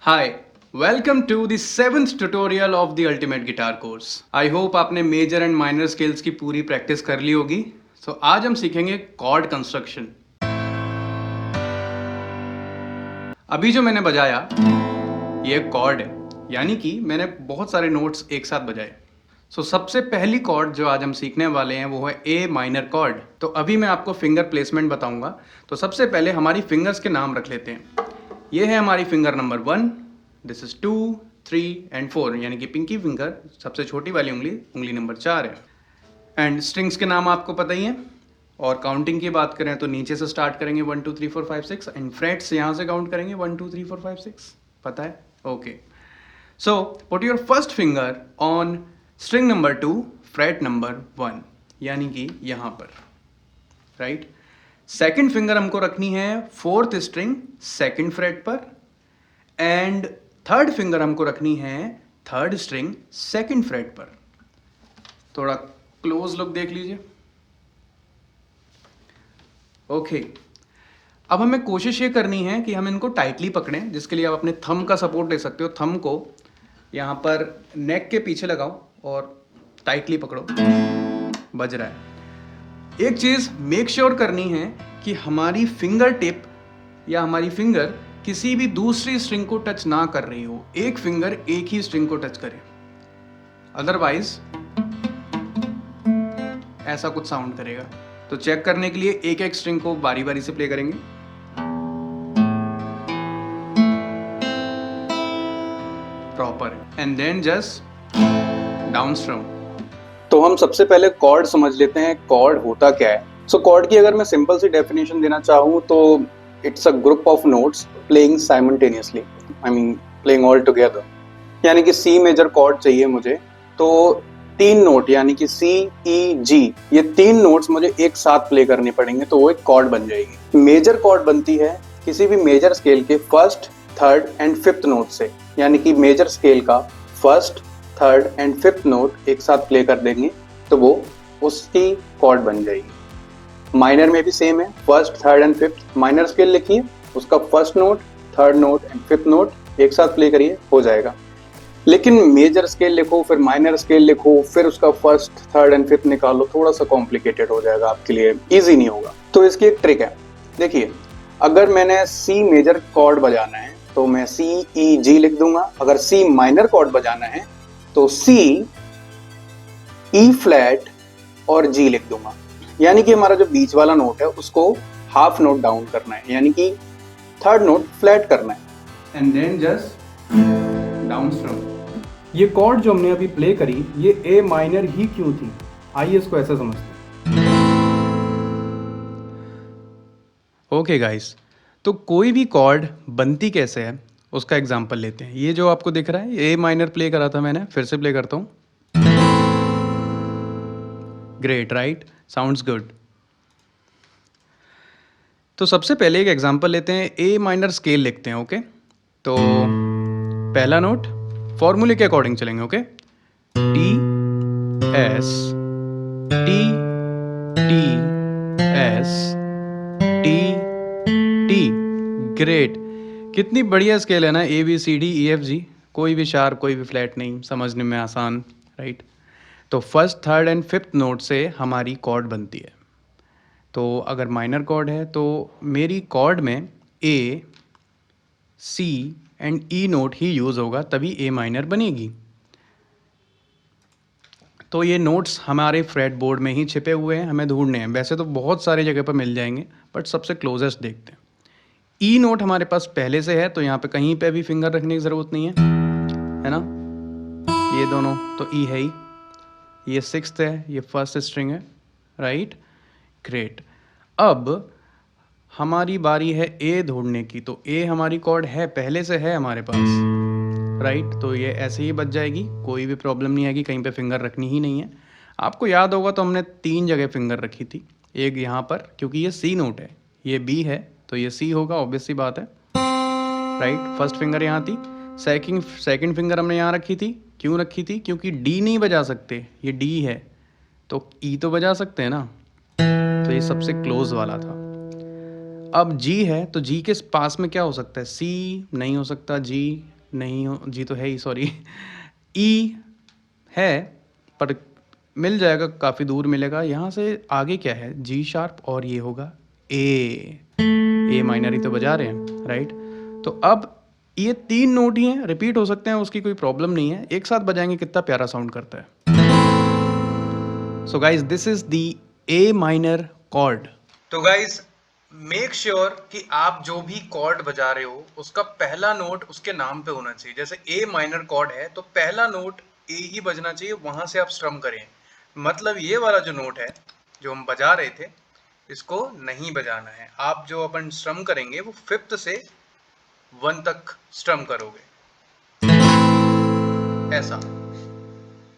Hi, welcome to the 7th tutorial of the Ultimate Guitar Course. I hope आपने major and minor scales की पूरी practice कर ली होगी. So आज हम सीखेंगे कॉर्ड कंस्ट्रक्शन. अभी जो मैंने बजाया ये कॉर्ड है, यानी कि मैंने बहुत सारे नोट्स एक साथ बजाए. सो सबसे पहली कॉर्ड जो आज हम सीखने वाले हैं वो है ए माइनर कॉर्ड. तो अभी मैं आपको फिंगर प्लेसमेंट बताऊंगा. तो सबसे पहले हमारी फिंगर्स के नाम रख लेते हैं. ये है हमारी finger number 1, this is 2, 3 and 4, यानी कि पिंकी फिंगर सबसे छोटी वाली उंगली नंबर 4 है. एंड स्ट्रिंग्स के नाम आपको पता ही है. और काउंटिंग की बात करें तो नीचे से स्टार्ट करेंगे 1 2 3 4 5 6 एंड फ्रेट्स यहाँ से काउंट करेंगे 1 2 3 4 5 6. पता है? Okay. So put your first finger on string number 2 freight number 1, यानी कि यहाँ पर, राइट. सेकेंड फिंगर हमको रखनी है फोर्थ स्ट्रिंग सेकेंड फ्रेट पर, एंड थर्ड फिंगर हमको रखनी है थर्ड स्ट्रिंग सेकेंड फ्रेट पर. थोड़ा क्लोज लुक देख लीजिए. ओके. अब हमें कोशिश ये करनी है कि हम इनको टाइटली पकड़ें, जिसके लिए आप अपने थंब का सपोर्ट ले सकते हो. थंब को यहाँ पर नेक के पीछे लगाओ और टाइटली पकड़ो. बज रहा है. एक चीज़ मेक श्योर करनी है कि हमारी फिंगर टिप या हमारी फिंगर किसी भी दूसरी स्ट्रिंग को टच ना कर रही हो. एक फिंगर एक ही स्ट्रिंग को टच करे, अदरवाइज ऐसा कुछ साउंड करेगा. तो चेक करने के लिए एक एक स्ट्रिंग को बारी बारी से प्ले करेंगे. Proper. And then just down strum. तो हम सबसे पहले कॉर्ड समझ लेते हैं. कॉर्ड होता क्या है? सो कॉर्ड की अगर मैं सिंपल सी डेफिनेशन देना चाहूँ तो it's a group of notes playing simultaneously, I mean playing all together. यानी कि सी मेजर कॉर्ड चाहिए मुझे, तो 3 नोट यानी कि सी ई जी, ये 3 नोट्स मुझे एक साथ प्ले करने पड़ेंगे तो वो एक कॉर्ड बन जाएगी. मेजर कॉर्ड बनती है किसी भी मेजर स्केल के first, third and fifth note से. यानी कि मेजर स्केल का first, third and fifth note एक साथ प्ले कर देंगे तो वो उसकी कॉर्ड बन जाएगी. माइनर में भी सेम है, first, third and fifth. Minor scale लिखिए, उसका first note, third note and fifth note एक साथ प्ले करिए, हो जाएगा. लेकिन मेजर स्केल लिखो, फिर माइनर स्केल लिखो, फिर उसका फर्स्ट, थर्ड एंड फिफ्थ निकालो, थोड़ा सा कॉम्प्लिकेटेड हो जाएगा आपके लिए, इजी नहीं होगा. तो इसकी एक ट्रिक है. देखिए, अगर मैंने सी मेजर कॉर्ड बजाना है तो मैं सी ई जी लिख दूंगा. अगर सी माइनर कॉर्ड बजाना है तो सी ई फ्लैट और जी लिख दूंगा. यानी कि हमारा जो बीच वाला नोट है उसको हाफ नोट डाउन करना है, यानी कि थर्ड नोट फ्लैट करना है. And then just down strum. ये कॉर्ड जो हमने अभी प्ले करी ये ए माइनर ही क्यों थी? आइए इसको ऐसा समझते हैं. ओके गाइस, तो कोई भी कॉर्ड बनती कैसे है उसका एग्जांपल लेते हैं. ये जो आपको दिख रहा है ए माइनर प्ले करा था मैंने, फिर से प्ले करता हूँ. Great, right? Sounds good. तो सबसे पहले एक एग्जांपल लेते हैं. ए माइनर स्केल लिखते हैं. ओके. तो पहला नोट फॉर्मूले के अकॉर्डिंग चलेंगे. Okay. T S T T S T T. Great. कितनी बढ़िया स्केल है ना, A B C D E F G. कोई भी शार्प, कोई भी फ्लैट नहीं, समझने में आसान, राइट. तो first, third and fifth note से हमारी कॉर्ड बनती है. तो अगर माइनर कॉर्ड है तो मेरी कॉर्ड में A, C and E note ही यूज़ होगा, तभी ए माइनर बनेगी. तो ये नोट्स हमारे फ्रेट बोर्ड में ही छिपे हुए हैं, हमें ढूंढने हैं. वैसे तो बहुत सारी जगह पर मिल जाएंगे, बट सबसे क्लोजेस्ट देखते हैं. ई नोट हमारे पास पहले से है तो यहाँ पे कहीं पे भी फिंगर रखने की ज़रूरत नहीं है ना. ये दोनों तो ई है ही. ये सिक्स्थ है, ये फर्स्ट स्ट्रिंग है, राइट. ग्रेट. अब हमारी बारी है ए ढूंढने की. तो ए हमारी कॉर्ड है, पहले से है हमारे पास, राइट. तो ये ऐसे ही बच जाएगी, कोई भी प्रॉब्लम नहीं आएगी, कहीं पे फिंगर रखनी ही नहीं है. आपको याद होगा तो हमने 3 जगह फिंगर रखी थी. एक यहाँ पर, क्योंकि ये सी नोट है, ये बी है तो ये सी होगा, ऑब्वियस सी बात है, राइट. फर्स्ट फिंगर यहाँ थी. सेकंड फिंगर हमने यहाँ रखी थी. क्यों रखी थी? क्योंकि डी नहीं बजा सकते, ये डी है, तो ई तो बजा सकते हैं ना. तो ये सबसे क्लोज वाला था. अब जी है तो जी के पास में क्या हो सकता है? सी नहीं हो सकता, जी नहीं हो जी तो है ही, सॉरी। ई है पर मिल जाएगा, काफ़ी दूर मिलेगा। यहाँ से आगे क्या है, जी शार्प और ये होगा ए माइनर ही तो बजा रहे हैं, राइट। तो अब ये 3 नोट ही हैं, रिपीट हो सकते हैं, उसकी कोई प्रॉब्लम नहीं है, एक साथ बजाएंगे कितना प्यारा साउंड करता है। So guys this is the A minor cord. तो गाइज मेक श्योर कि आप जो भी कॉर्ड बजा रहे हो उसका पहला नोट उसके नाम पे होना चाहिए। जैसे ए माइनर कॉर्ड है तो पहला नोट ए ही बजना चाहिए, वहां से आप स्ट्रम करें। मतलब ये वाला जो नोट है जो हम बजा रहे थे, इसको नहीं बजाना है। आप जो अपन स्ट्रम करेंगे वो 5th से 1 तक स्ट्रम करोगे, ऐसा।